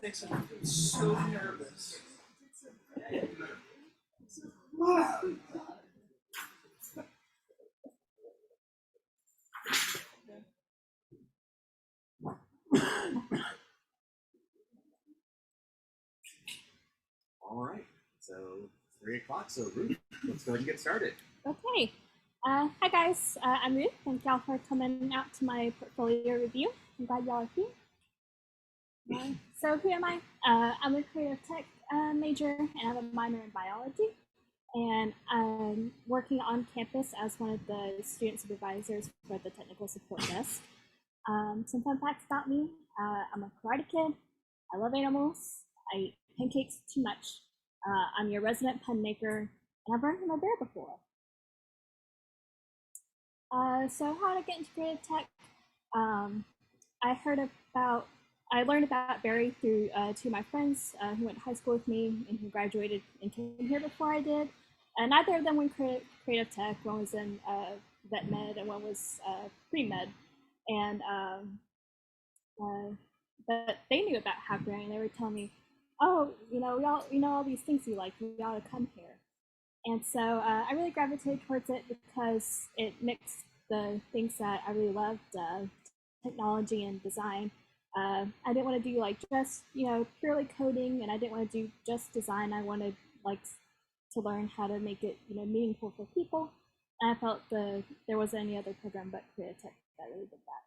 Thanks, I'm so nervous. All right, so 3 o'clock. So Ruth, let's go ahead and get started. Okay. Hi guys, I'm Ruth. Thank y'all for coming out to my portfolio review. I'm glad y'all are here. So who am I? I'm a creative tech major and I have a minor in biology. And I'm working on campus as one of the student supervisors for the technical support desk. Some fun facts about me. I'm a karate kid. I love animals. I eat pancakes too much. I'm your resident pun maker, and I've run from a bear before. So how to get into creative tech? I learned about Barry through two of my friends who went to high school with me and who graduated and came here before I did. Neither of them went creative tech. One was in vet med and one was pre-med. And but they knew about Hackberry and they were telling me, oh, we know all these things you like, you ought to come here. And so I really gravitated towards it because it mixed the things that I really loved, technology and design. I didn't want to do like just purely coding, and I didn't want to do just design. I wanted to learn how to make it meaningful for people. And I felt there wasn't any other program but Creative Tech that really did that.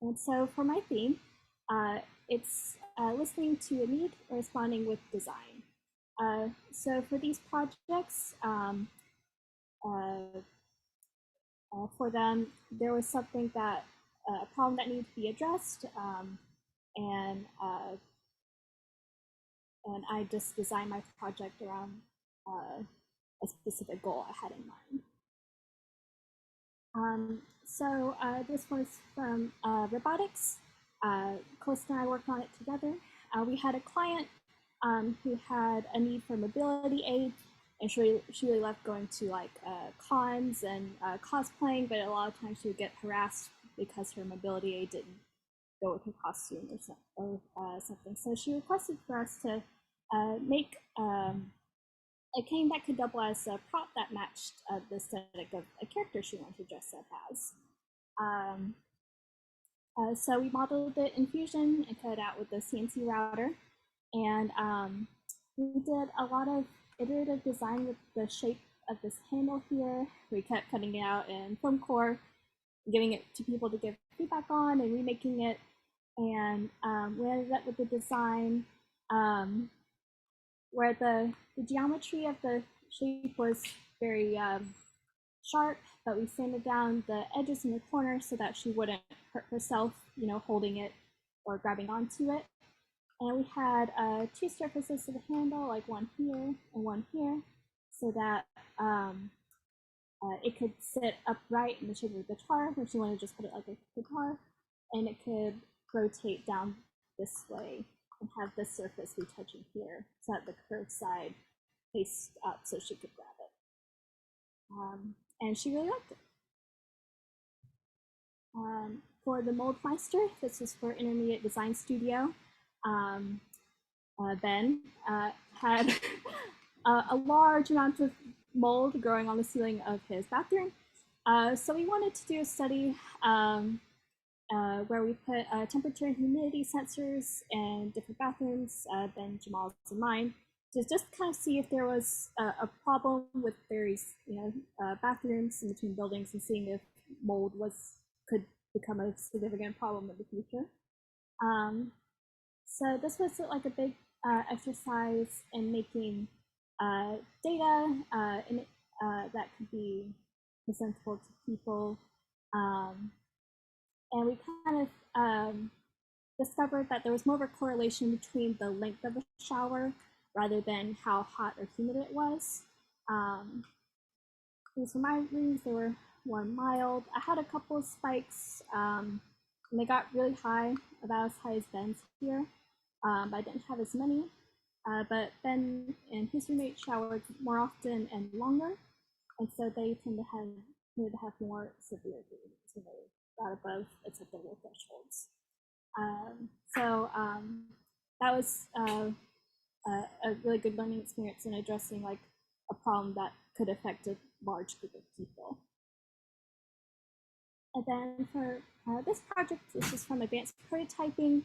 And so for my theme, it's listening to a need or responding with design. So for these projects, for them, there was something a problem that needed to be addressed, and I just designed my project around a specific goal I had in mind. So this was from robotics. Costa and I worked on it together. We had a client who had a need for mobility aid, and she really loved going to cons and cosplaying, but a lot of times she would get harassed because her mobility aid didn't go with her costume or something. So she requested for us to make a cane that could double as a prop that matched the aesthetic of a character she wanted to dress up as. So we modeled it in Fusion and cut it out with the CNC router. And we did a lot of iterative design with the shape of this handle here. We kept cutting it out in foam core, giving it to people to give feedback on and remaking it. And we ended up with the design where the geometry of the shape was very sharp, but we sanded down the edges in the corners so that she wouldn't hurt herself, holding it or grabbing onto it. And we had two surfaces of the handle, like one here and one here, so that it could sit upright in the shape of a guitar, if you want to just put it like a guitar, and it could rotate down this way and have this surface be touching here, so that the curved side faced up so she could grab it. And she really liked it. For the Moldmeister, this is for Intermediate Design Studio. Ben had a large amount of mold growing on the ceiling of his bathroom. So we wanted to do a study where we put temperature and humidity sensors in different bathrooms, Ben, Jamal's, and mine, to just kind of see if there was a problem with various bathrooms in between buildings, and seeing if mold could become a significant problem in the future. So this was like a big exercise in making data that could be presentable to people. And we kind of discovered that there was more of a correlation between the length of a shower rather than how hot or humid it was. These were my readings. They were more mild. I had a couple of spikes, and they got really high, about as high as Ben's here. But I didn't have as many. But Ben and his roommate showered more often and longer, and so they tend to have could have more severe bleedings when they got above acceptable thresholds. So that was a really good learning experience in addressing like a problem that could affect a large group of people. And then for this project, this is from advanced prototyping.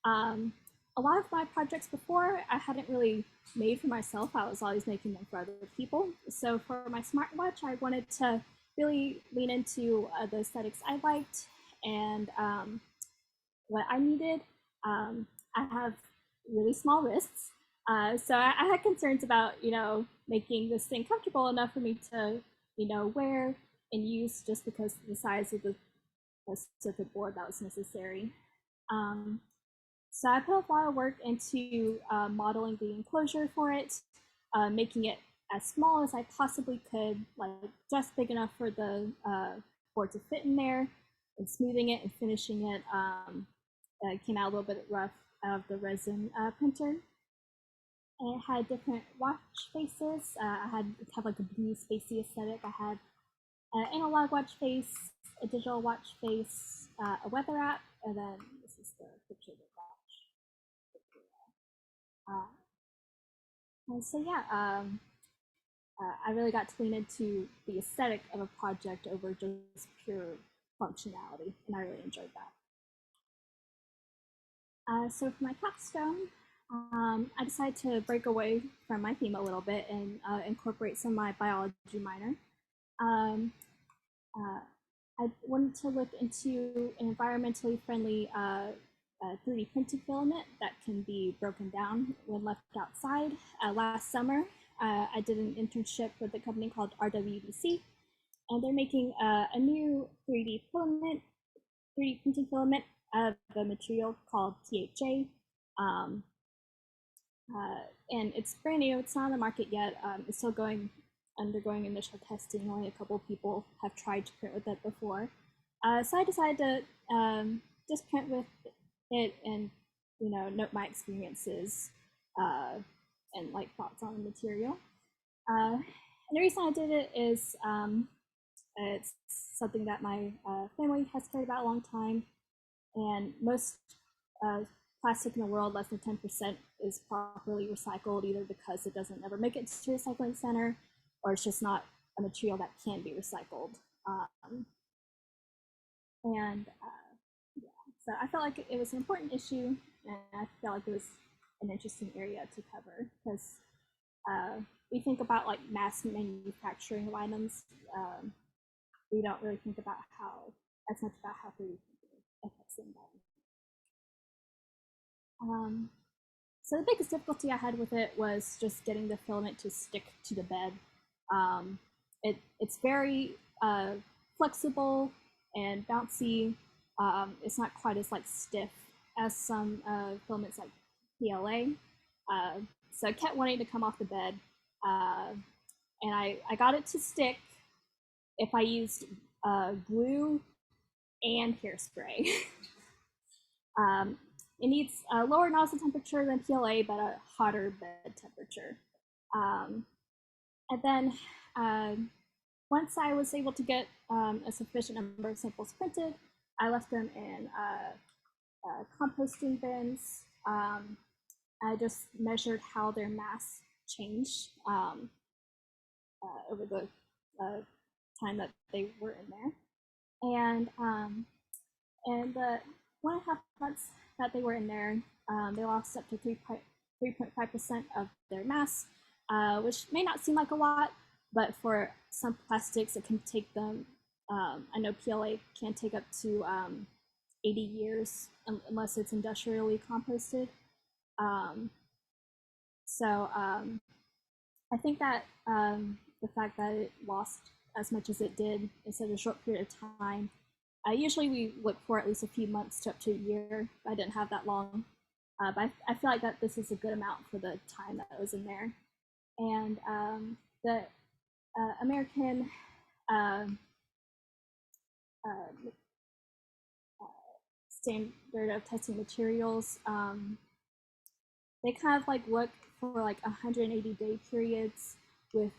A lot of my projects before, I hadn't really made for myself. I was always making them for other people. So for my smartwatch, I wanted to really lean into the aesthetics I liked and what I needed. I have really small wrists, so I had concerns about making this thing comfortable enough for me to wear and use, just because of the size of the circuit board that was necessary. So I put a lot of work into modeling the enclosure for it, making it as small as I possibly could, like just big enough for the board to fit in there, and smoothing it and finishing it. It came out a little bit rough out of the resin printer. And it had different watch faces. I had kind of like a blue spacey aesthetic. I had an analog watch face, a digital watch face, a weather app, and then this is the picture of the watch. And so yeah, I really got to lean into the aesthetic of a project over just pure functionality, and I really enjoyed that. So for my capstone, I decided to break away from my theme a little bit and incorporate some of my biology minor. I wanted to look into an environmentally friendly 3D printed filament that can be broken down when left outside. Last summer, I did an internship with a company called RWDC, and they're making a new 3D printed filament of a material called PHA. And it's brand new, it's not on the market yet. It's still undergoing initial testing. Only a couple of people have tried to print with it before. So I decided to just print with it and note my experiences and like thoughts on the material. And the reason I did it is it's something that my family has cared about a long time, and most plastic in the world, less than 10%, is properly recycled, either because it doesn't ever make it to a recycling center, or it's just not a material that can be recycled. Yeah, so I felt like it was an important issue, and I felt like it was an interesting area to cover, because we think about like mass manufacturing of items. We don't really think about as much about how 3D printing affects the environment. So the biggest difficulty I had with it was just getting the filament to stick to the bed. It's very flexible and bouncy. It's not quite as like stiff as some filaments like PLA. So I kept wanting to come off the bed, and I got it to stick if I used glue and hairspray. It needs a lower nozzle temperature than PLA, but a hotter bed temperature. And then once I was able to get a sufficient number of samples printed, I left them in composting bins. I just measured how their mass changed over the time that they were in there. And the 1.5 months that they were in there, they lost up to 3.5% of their mass, which may not seem like a lot, but for some plastics, it can take them, I know PLA can take up to 80 years unless it's industrially composted. So I think that the fact that it lost as much as it did in such a short period of time, usually we look for at least a few months to up to a year. I didn't have that long, but I feel like that this is a good amount for the time that it was in there. And the American standard of testing materials, they kind of like look for like 180-day periods with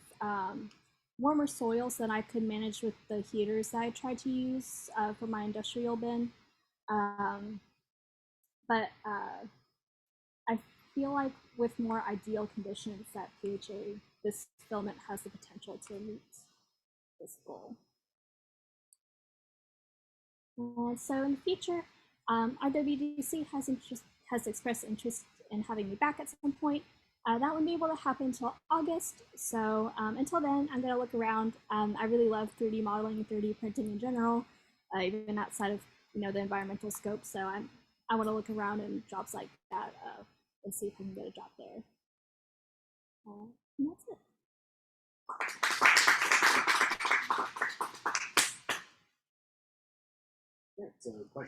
warmer soils than I could manage with the heaters that I tried to use for my industrial bin. Um, but I feel like with more ideal conditions that PHA, this filament has the potential to meet this goal. And so in the future, IWDC has expressed interest in having me back at some point. That wouldn't be able to happen until August. So until then, I'm going to look around. I really love 3D modeling and 3D printing in general, even outside of the environmental scope. So I want to look around in jobs like that and see if I can get a job there. And that's it. Yeah, so question.